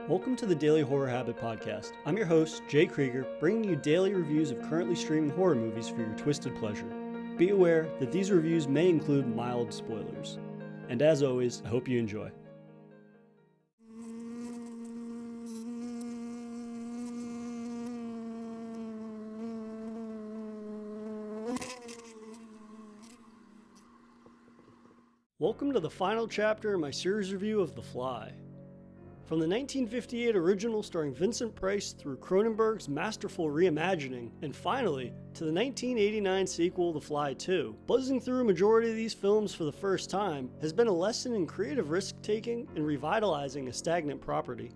Welcome to the Daily Horror Habit Podcast. I'm your host, Jay Krieger, bringing you daily reviews of currently streaming horror movies for your twisted pleasure. Be aware that these reviews may include mild spoilers. And as always, I hope you enjoy. Welcome to the final chapter in my series review of The Fly. From the 1958 original starring Vincent Price through Cronenberg's masterful reimagining, and finally to the 1989 sequel The Fly 2, buzzing through a majority of these films for the first time has been a lesson in creative risk-taking and revitalizing a stagnant property.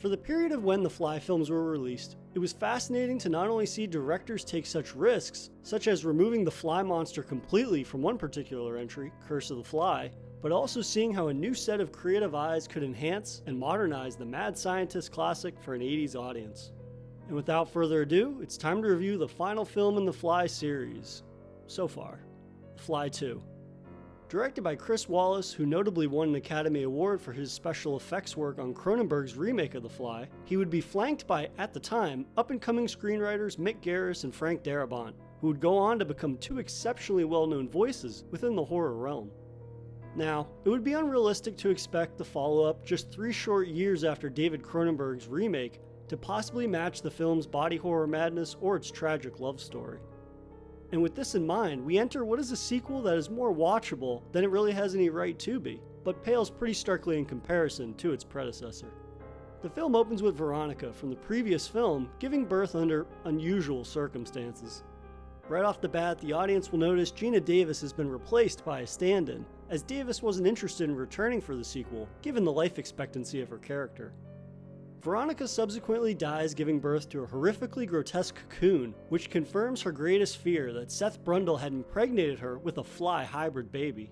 For the period of when the Fly films were released, it was fascinating to not only see directors take such risks, such as removing the fly monster completely from one particular entry, Curse of the Fly, but also seeing how a new set of creative eyes could enhance and modernize the mad scientist classic for an 80s audience. And without further ado, it's time to review the final film in the Fly series. So far, The Fly 2. Directed by Chris Walas, who notably won an Academy Award for his special effects work on Cronenberg's remake of The Fly, he would be flanked by, at the time, up-and-coming screenwriters Mick Garris and Frank Darabont, who would go on to become two exceptionally well-known voices within the horror realm. Now, it would be unrealistic to expect the follow-up just 3 short years after David Cronenberg's remake to possibly match the film's body horror madness or its tragic love story. And with this in mind, we enter what is a sequel that is more watchable than it really has any right to be, but pales pretty starkly in comparison to its predecessor. The film opens with Veronica from the previous film giving birth under unusual circumstances. Right off the bat, the audience will notice Geena Davis has been replaced by a stand-in, as Davis wasn't interested in returning for the sequel, given the life expectancy of her character. Veronica subsequently dies giving birth to a horrifically grotesque cocoon, which confirms her greatest fear that Seth Brundle had impregnated her with a fly hybrid baby.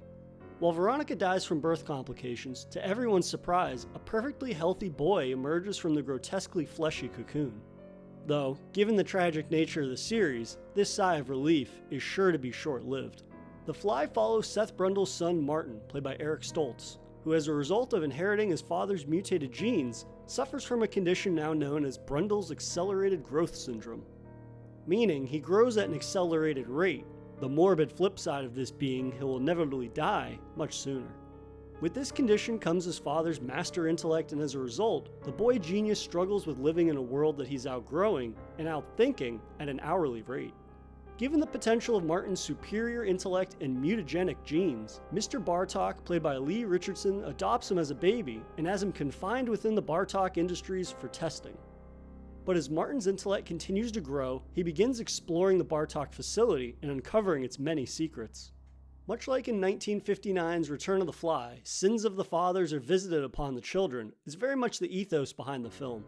While Veronica dies from birth complications, to everyone's surprise, a perfectly healthy boy emerges from the grotesquely fleshy cocoon. Though, given the tragic nature of the series, this sigh of relief is sure to be short-lived. The Fly follows Seth Brundle's son Martin, played by Eric Stoltz, who as a result of inheriting his father's mutated genes, suffers from a condition now known as Brundle's accelerated growth syndrome. Meaning he grows at an accelerated rate, the morbid flip side of this being he will inevitably die much sooner. With this condition comes his father's master intellect, and as a result, the boy genius struggles with living in a world that he's outgrowing and outthinking at an hourly rate. Given the potential of Martin's superior intellect and mutagenic genes, Mr. Bartok, played by Lee Richardson, adopts him as a baby and has him confined within the Bartok Industries for testing. But as Martin's intellect continues to grow, he begins exploring the Bartok facility and uncovering its many secrets. Much like in 1959's Return of the Fly, sins of the fathers are visited upon the children is very much the ethos behind the film.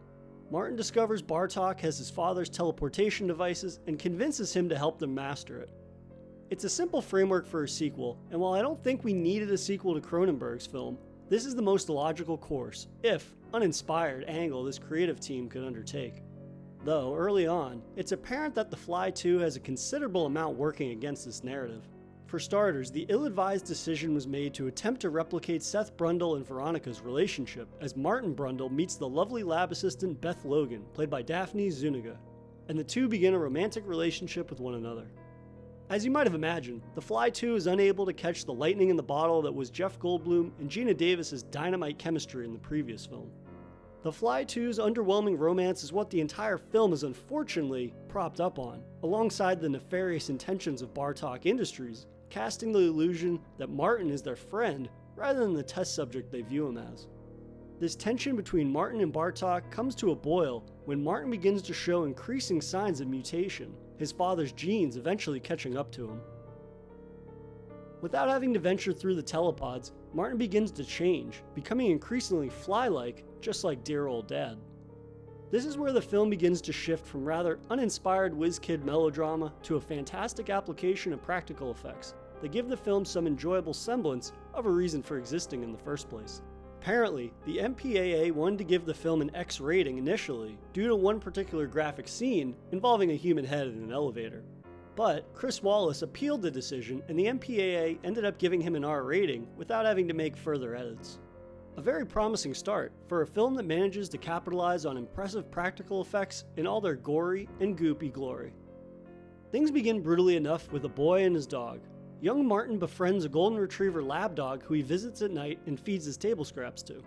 Martin discovers Bartok has his father's teleportation devices and convinces him to help them master it. It's a simple framework for a sequel, and while I don't think we needed a sequel to Cronenberg's film, this is the most logical course, if uninspired, angle this creative team could undertake. Though, early on, it's apparent that The Fly 2 has a considerable amount working against this narrative. For starters, the ill-advised decision was made to attempt to replicate Seth Brundle and Veronica's relationship as Martin Brundle meets the lovely lab assistant Beth Logan, played by Daphne Zuniga, and the two begin a romantic relationship with one another. As you might have imagined, The Fly 2 is unable to catch the lightning in the bottle that was Jeff Goldblum and Geena Davis' dynamite chemistry in the previous film. The Fly 2's underwhelming romance is what the entire film is unfortunately propped up on, alongside the nefarious intentions of Bartok Industries, casting the illusion that Martin is their friend rather than the test subject they view him as. This tension between Martin and Bartok comes to a boil when Martin begins to show increasing signs of mutation, his father's genes eventually catching up to him. Without having to venture through the telepods, Martin begins to change, becoming increasingly fly-like, just like dear old dad. This is where the film begins to shift from rather uninspired whiz-kid melodrama to a fantastic application of practical effects that give the film some enjoyable semblance of a reason for existing in the first place. Apparently, the MPAA wanted to give the film an X rating initially due to one particular graphic scene involving a human head in an elevator. But Chris Walas appealed the decision, and the MPAA ended up giving him an R rating without having to make further edits. A very promising start for a film that manages to capitalize on impressive practical effects in all their gory and goopy glory. Things begin brutally enough with a boy and his dog. Young Martin befriends a golden retriever lapdog who he visits at night and feeds his table scraps to.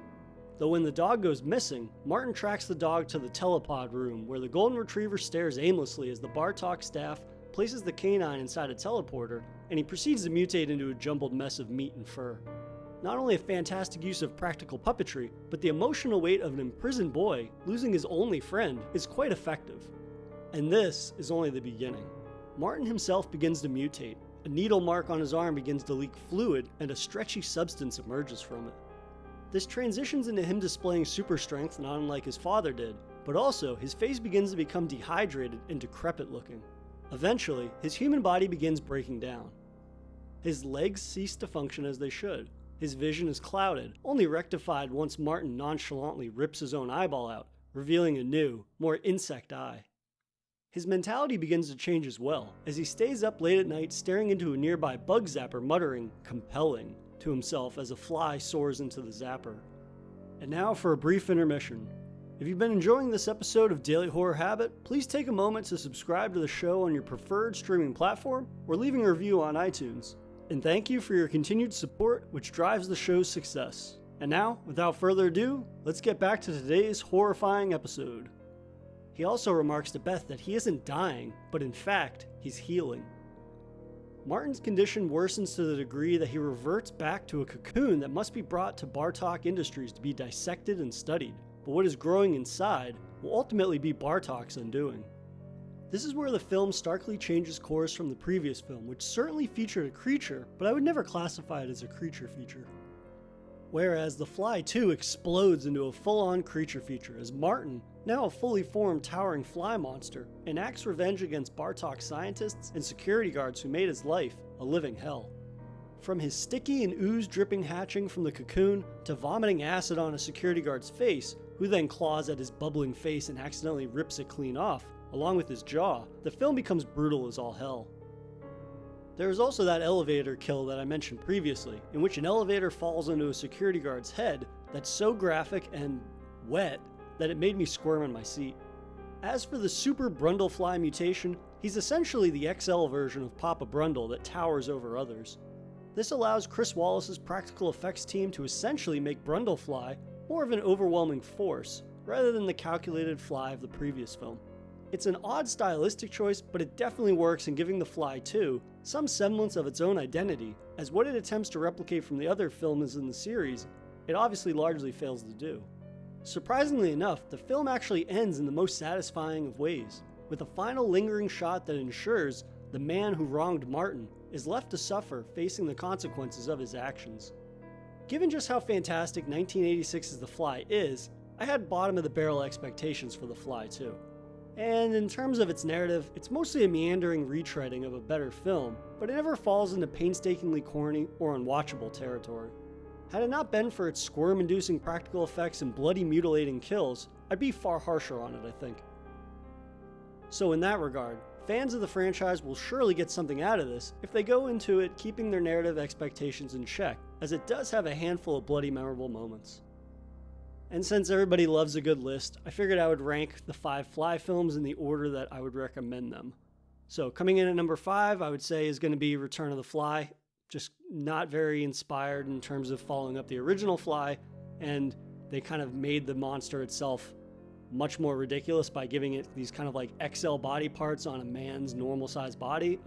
Though when the dog goes missing, Martin tracks the dog to the telepod room where the golden retriever stares aimlessly as the Bartok staff places the canine inside a teleporter, and he proceeds to mutate into a jumbled mess of meat and fur. Not only a fantastic use of practical puppetry, but the emotional weight of an imprisoned boy losing his only friend is quite effective. And this is only the beginning. Martin himself begins to mutate. A needle mark on his arm begins to leak fluid, and a stretchy substance emerges from it. This transitions into him displaying super strength not unlike his father did, but also his face begins to become dehydrated and decrepit looking. Eventually, his human body begins breaking down. His legs cease to function as they should. His vision is clouded, only rectified once Martin nonchalantly rips his own eyeball out, revealing a new, more insect eye. His mentality begins to change as well, as he stays up late at night staring into a nearby bug zapper muttering, "compelling," to himself as a fly soars into the zapper. And now for a brief intermission. If you've been enjoying this episode of Daily Horror Habit, please take a moment to subscribe to the show on your preferred streaming platform or leaving a review on iTunes. And thank you for your continued support, which drives the show's success. And now, without further ado, let's get back to today's horrifying episode. He also remarks to Beth that he isn't dying, but in fact, he's healing. Martin's condition worsens to the degree that he reverts back to a cocoon that must be brought to Bartok Industries to be dissected and studied, but what is growing inside will ultimately be Bartok's undoing. This is where the film starkly changes course from the previous film, which certainly featured a creature, but I would never classify it as a creature feature. Whereas The Fly 2 explodes into a full-on creature feature as Martin, now a fully formed towering fly monster, enacts revenge against Bartok scientists and security guards who made his life a living hell. From his sticky and ooze dripping hatching from the cocoon to vomiting acid on a security guard's face, who then claws at his bubbling face and accidentally rips it clean off, along with his jaw, the film becomes brutal as all hell. There is also that elevator kill that I mentioned previously, in which an elevator falls into a security guard's head that's so graphic and wet that it made me squirm in my seat. As for the Super Brundlefly mutation, he's essentially the XL version of Papa Brundle that towers over others. This allows Chris Wallace's practical effects team to essentially make Brundlefly more of an overwhelming force, rather than the calculated fly of the previous film. It's an odd stylistic choice, but it definitely works in giving The Fly 2 some semblance of its own identity, as what it attempts to replicate from the other films in the series, it obviously largely fails to do. Surprisingly enough, the film actually ends in the most satisfying of ways, with a final lingering shot that ensures the man who wronged Martin is left to suffer facing the consequences of his actions. Given just how fantastic 1986's The Fly is, I had bottom of the barrel expectations for The Fly 2. And in terms of its narrative, it's mostly a meandering retreading of a better film, but it never falls into painstakingly corny or unwatchable territory. Had it not been for its squirm-inducing practical effects and bloody mutilating kills, I'd be far harsher on it, I think. So in that regard, fans of the franchise will surely get something out of this if they go into it keeping their narrative expectations in check, as it does have a handful of bloody memorable moments. And since everybody loves a good list, I figured I would rank the 5 Fly films in the order that I would recommend them. So coming in at number 5, I would say is going to be Return of the Fly. Just not very inspired in terms of following up the original Fly, and they kind of made the monster itself much more ridiculous by giving it these kind of like XL body parts on a man's normal sized body.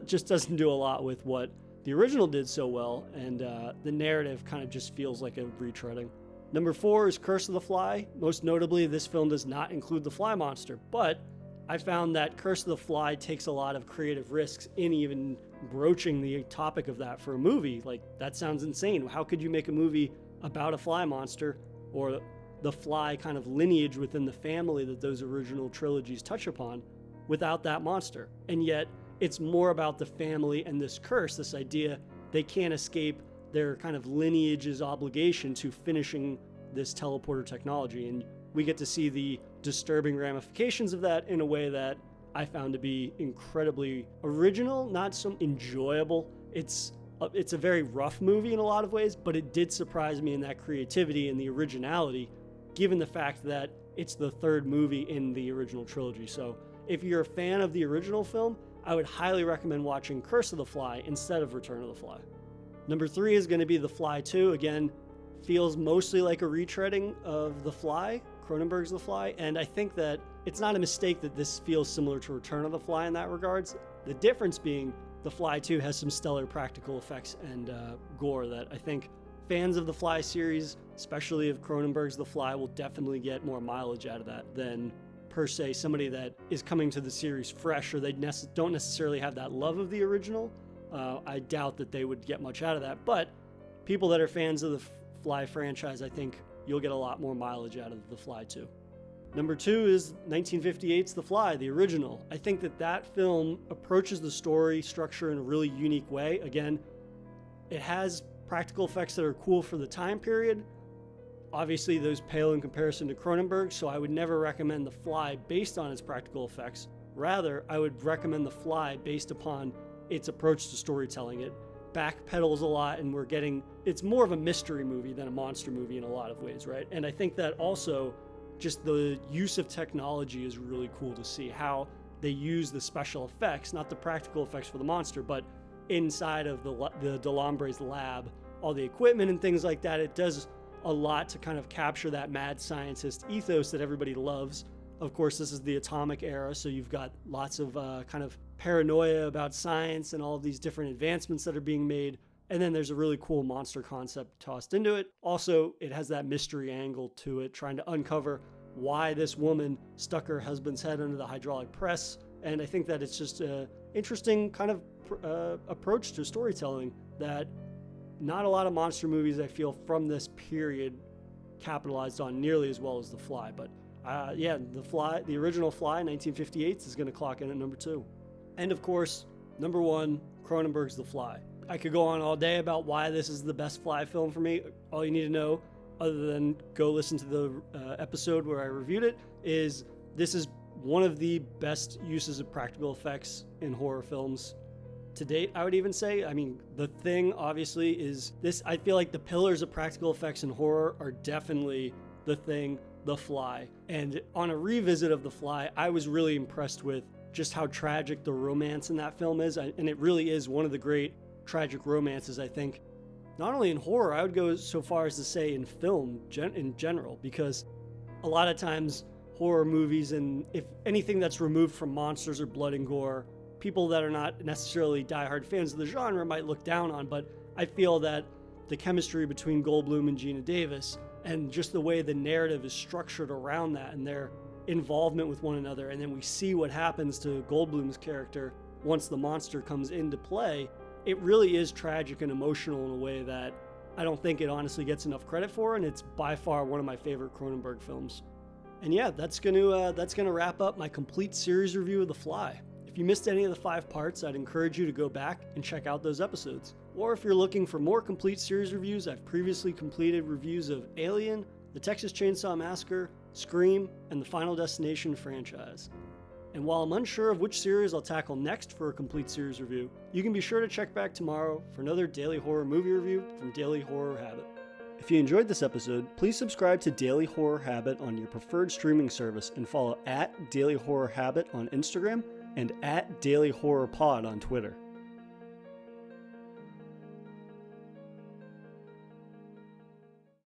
Just doesn't do a lot with what the original did so well, and the narrative kind of just feels like a retreading. Number 4 is Curse of the Fly. Most notably, this film does not include the fly monster, but I found that Curse of the Fly takes a lot of creative risks in even broaching the topic of that for a movie. Like, that sounds insane. How could you make a movie about a fly monster or the fly kind of lineage within the family that those original trilogies touch upon without that monster? And yet, it's more about the family and this curse, this idea they can't escape their kind of lineage's obligation to finishing this teleporter technology. And we get to see the disturbing ramifications of that in a way that I found to be incredibly original, not so enjoyable. It's it's a very rough movie in a lot of ways, but it did surprise me in that creativity and the originality, given the fact that it's the third movie in the original trilogy. So if you're a fan of the original film, I would highly recommend watching Curse of the Fly instead of Return of the Fly. Number 3 is going to be The Fly 2. Again, feels mostly like a retreading of The Fly, Cronenberg's The Fly, and I think that it's not a mistake that this feels similar to Return of the Fly in that regards. The difference being The Fly 2 has some stellar practical effects and gore that I think fans of the Fly series, especially of Cronenberg's The Fly, will definitely get more mileage out of that than per se somebody that is coming to the series fresh, or they don't necessarily have that love of the original. I doubt that they would get much out of that, but people that are fans of the Fly franchise, I think you'll get a lot more mileage out of The Fly 2. Number 2 is 1958's The Fly, the original. I think that film approaches the story structure in a really unique way. Again, it has practical effects that are cool for the time period. Obviously, those pale in comparison to Cronenberg, so I would never recommend The Fly based on its practical effects. Rather, I would recommend The Fly based upon its approach to storytelling. It backpedals a lot, and it's more of a mystery movie than a monster movie in a lot of ways, right? And I think that also just the use of technology is really cool to see how they use the special effects, not the practical effects for the monster, but inside of the Delambre's lab, all the equipment and things like that. It does a lot to kind of capture that mad scientist ethos that everybody loves. Of course, this is the atomic era, so you've got lots of kind of paranoia about science and all of these different advancements that are being made. And then there's a really cool monster concept tossed into it. Also, it has that mystery angle to it, trying to uncover why this woman stuck her husband's head under the hydraulic press. And I think that it's just an interesting kind of approach to storytelling that not a lot of monster movies, I feel, from this period capitalized on nearly as well as The Fly. But the original Fly, 1958, is going to clock in at number 2. And of course, number 1, Cronenberg's The Fly. I could go on all day about why this is the best Fly film for me. All you need to know, other than go listen to the episode where I reviewed it, is this is one of the best uses of practical effects in horror films to date, I would even say. I mean, The Thing obviously is this. I feel like the pillars of practical effects in horror are definitely The Thing, The Fly. And on a revisit of The Fly, I was really impressed with just how tragic the romance in that film is. And it really is one of the great tragic romances, I think. Not only in horror, I would go so far as to say in film in general, because a lot of times horror movies, and if anything that's removed from monsters or blood and gore, people that are not necessarily diehard fans of the genre might look down on. But I feel that the chemistry between Goldblum and Geena Davis, and just the way the narrative is structured around that and their involvement with one another, and then we see what happens to Goldblum's character once the monster comes into play, it really is tragic and emotional in a way that I don't think it honestly gets enough credit for, and it's by far one of my favorite Cronenberg films. And yeah, that's gonna wrap up my complete series review of The Fly. If you missed any of the 5 parts, I'd encourage you to go back and check out those episodes. Or if you're looking for more complete series reviews, I've previously completed reviews of Alien, the Texas Chainsaw Massacre, Scream, and the Final Destination franchise. And while I'm unsure of which series I'll tackle next for a complete series review, you can be sure to check back tomorrow for another daily horror movie review from Daily Horror Habit. If you enjoyed this episode, please subscribe to Daily Horror Habit on your preferred streaming service and follow @Daily Horror Habit on Instagram and @Daily Horror Pod on Twitter.